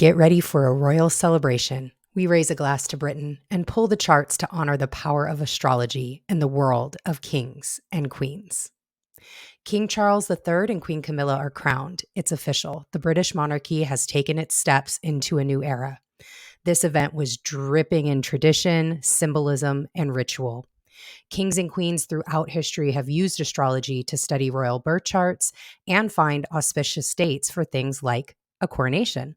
Get ready for a royal celebration. We raise a glass to Britain and pull the charts to honor the power of astrology in the world of kings and queens. King Charles III and Queen Camilla are crowned. It's official. The British monarchy has taken its steps into a new era. This event was dripping in tradition, symbolism, and ritual. Kings and queens throughout history have used astrology to study royal birth charts and find auspicious dates for things like a coronation.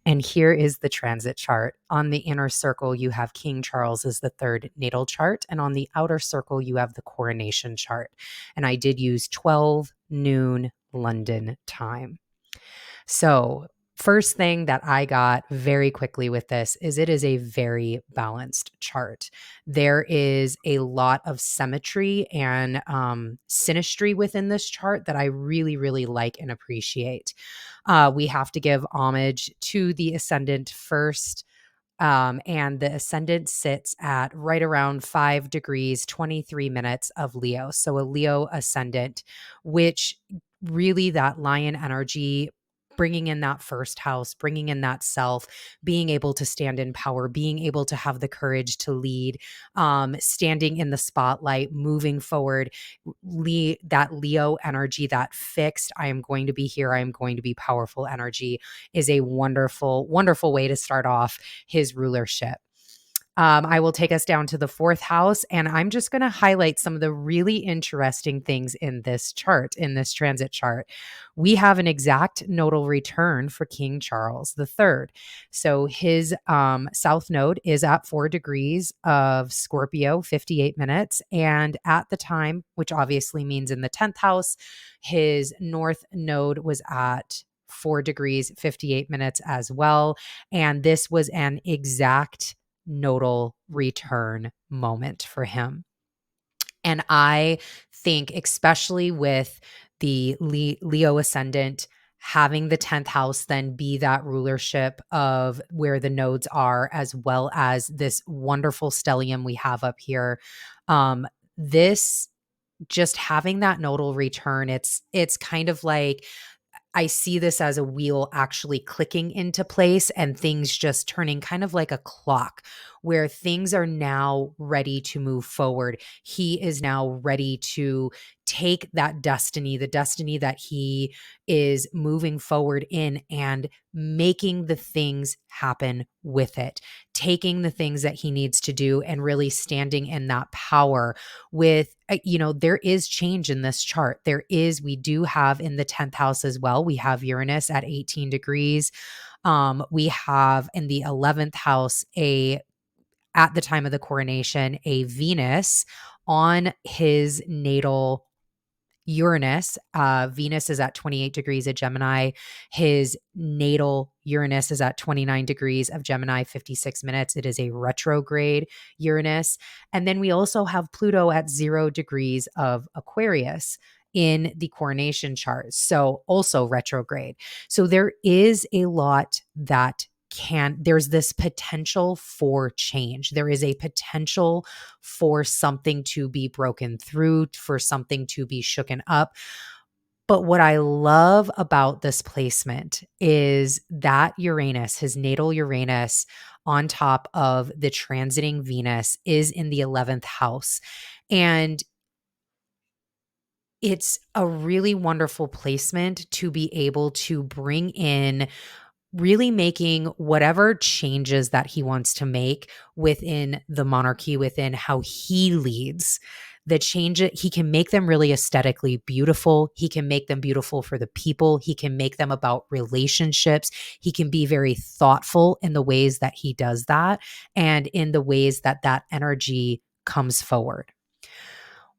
And here is the transit chart. On the inner circle, you have King Charles as the third natal chart. And on the outer circle, you have the coronation chart. And I did use 12 noon London time. So, first thing that I got very quickly with this is it is a very balanced chart. There is a lot of symmetry and synastry within this chart that I really, really like and appreciate. We have to give homage to the ascendant first. And the ascendant sits at right around 5 degrees, 23 minutes of Leo. So a Leo ascendant, which really that lion energy, bringing in that first house, bringing in that self, being able to stand in power, being able to have the courage to lead, standing in the spotlight, moving forward, that Leo energy, that fixed, I am going to be here, I am going to be powerful energy is a wonderful, wonderful way to start off his rulership. I will take us down to the fourth house, and I'm just going to highlight some of the really interesting things in this chart, in this transit chart. We have an exact nodal return for King Charles III. So his south node is at 4 degrees of Scorpio, 58 minutes. And at the time, which obviously means in the 10th house, his north node was at 4 degrees, 58 minutes as well. And this was an exact nodal return moment for him. And I think, especially with the Leo ascendant, having the 10th house then be that rulership of where the nodes are, as well as this wonderful stellium we have up here. This just having that nodal return, it's kind of like I see this as a wheel actually clicking into place and things just turning kind of like a clock where things are now ready to move forward. He is now ready to take that destiny, the destiny that he is moving forward in, and making the things happen with it, taking the things that he needs to do and really standing in that power with, there is change in this chart. We do have in the 10th house as well, we have Uranus at 18 degrees. We have in the 11th house, at the time of the coronation, a Venus on his natal Uranus. Venus is at 28 degrees of Gemini. His natal Uranus is at 29 degrees of Gemini, 56 minutes. It is a retrograde Uranus. And then we also have Pluto at 0 degrees of Aquarius in the coronation chart. So also retrograde. So there is a lot that there's this potential for change. There is a potential for something to be broken through, for something to be shooken up. But what I love about this placement is that Uranus, his natal Uranus, on top of the transiting Venus, is in the 11th house. And it's a really wonderful placement to be able to bring in really making whatever changes that he wants to make within the monarchy, within how he leads. The change, he can make them really aesthetically beautiful. He can make them beautiful for the people. He can make them about relationships. He can be very thoughtful in the ways that he does that and in the ways that that energy comes forward.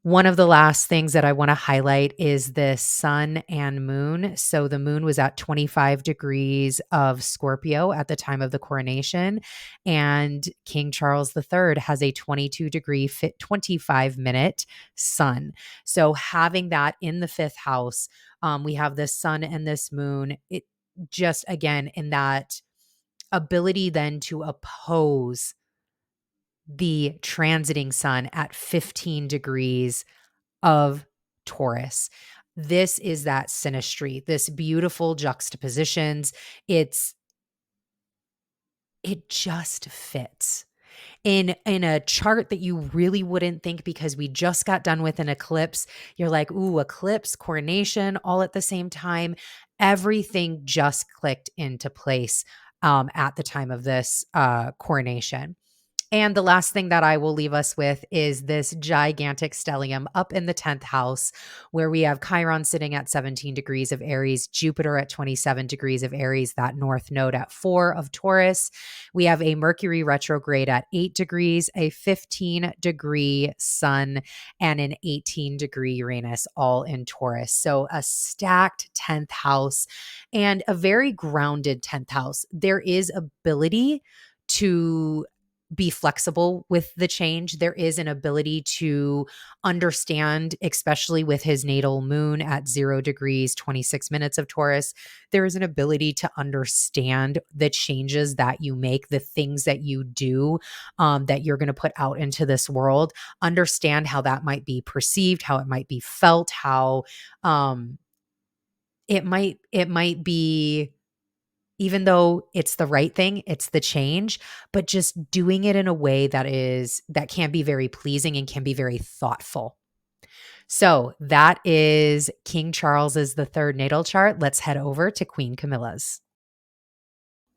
One of the last things that I want to highlight is the sun and moon. So the moon was at 25 degrees of Scorpio at the time of the coronation, and King Charles III has a 22-degree, 25-minute sun. So having that in the fifth house, we have this sun and this moon. It just, again, in that ability then to oppose the transiting sun at 15 degrees of Taurus. This is that synastry, this beautiful juxtapositions. It just fits in a chart that you really wouldn't think, because we just got done with an eclipse. You're like, ooh, eclipse, coronation, all at the same time. Everything just clicked into place at the time of this coronation. And the last thing that I will leave us with is this gigantic stellium up in the 10th house, where we have Chiron sitting at 17 degrees of Aries, Jupiter at 27 degrees of Aries, that north node at 4 of Taurus. We have a Mercury retrograde at 8 degrees, a 15-degree Sun, and an 18-degree Uranus, all in Taurus. So a stacked 10th house and a very grounded 10th house. There is ability to be flexible with the change. There is an ability to understand, especially with his natal moon at 0 degrees, 26 minutes of Taurus. There is an ability to understand the changes that you make, the things that you do, that you're going to put out into this world. Understand how that might be perceived, how it might be felt, how it might be, even though it's the right thing, it's the change, but just doing it in a way that can be very pleasing and can be very thoughtful. So that is King Charles's the third natal chart. Let's head over to Queen Camilla's.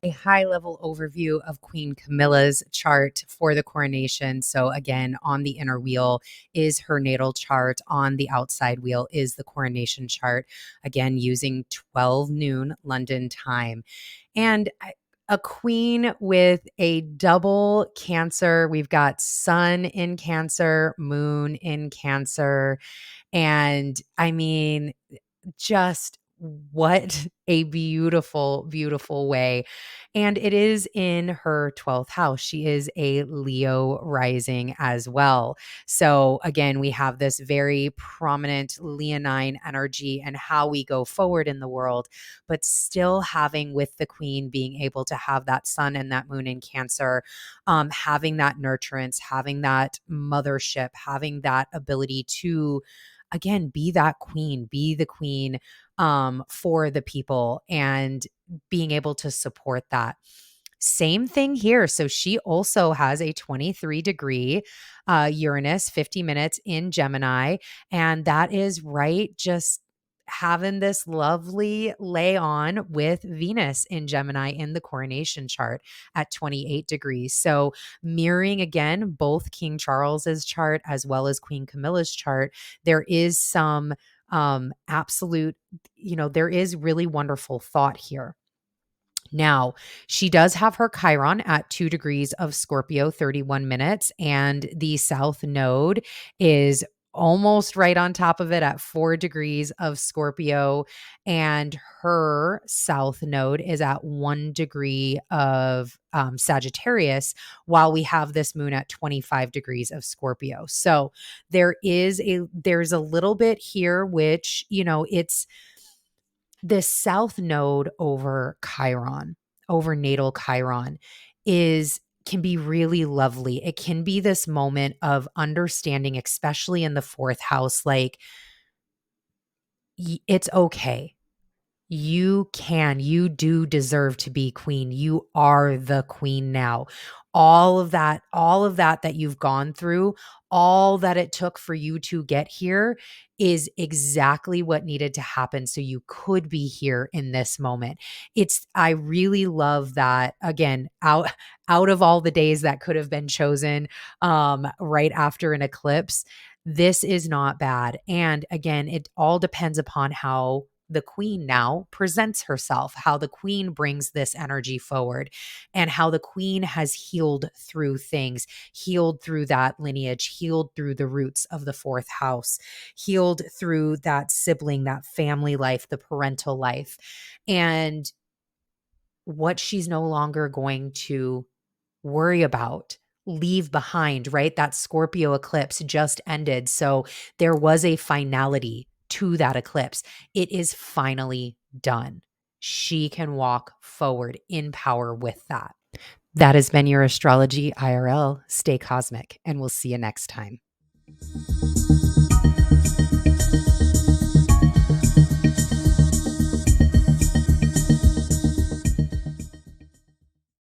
A high level overview of Queen Camilla's chart for the coronation. So, again, on the inner wheel is her natal chart, on the outside wheel is the coronation chart, again, using 12 noon London time. And a queen with a double Cancer. We've got Sun in Cancer, Moon in Cancer. And I mean, just what a beautiful, beautiful way. And it is in her 12th house. She is a Leo rising as well. So again, we have this very prominent Leonine energy and how we go forward in the world, but still having, with the queen, being able to have that sun and that moon in Cancer, having that nurturance, having that mothership, having that ability to, again, be that queen, be the queen for the people, and being able to support that. Same thing here. So she also has a 23-degree Uranus, 50 minutes in Gemini. And that is right, just having this lovely lay on with Venus in Gemini in the coronation chart at 28 degrees. So mirroring, again, both King Charles's chart as well as Queen Camilla's chart, there is some absolute, there is really wonderful thought here. Now, she does have her Chiron at 2 degrees of Scorpio, 31 minutes, and the South Node is almost right on top of it at 4 degrees of Scorpio, and her South Node is at 1 degree of Sagittarius, while we have this moon at 25 degrees of Scorpio. So there's a little bit here, which, it's this South Node over Chiron, over natal Chiron, can be really lovely. It can be this moment of understanding, especially in the fourth house, like, it's okay. You do deserve to be queen. You are the queen now. All of that you've gone through, all that it took for you to get here is exactly what needed to happen so you could be here in this moment. I really love that, again, out of all the days that could have been chosen right after an eclipse, this is not bad. And again, it all depends upon how the queen now presents herself, how the queen brings this energy forward, and how the queen has healed through things, healed through that lineage, healed through the roots of the fourth house, healed through that sibling, that family life, the parental life, and what she's no longer going to worry about, leave behind, right? That Scorpio eclipse just ended. So there was a finality to that eclipse. It is finally done. She can walk forward in power with that. That has been your Astrology IRL. Stay cosmic, and we'll see you next time.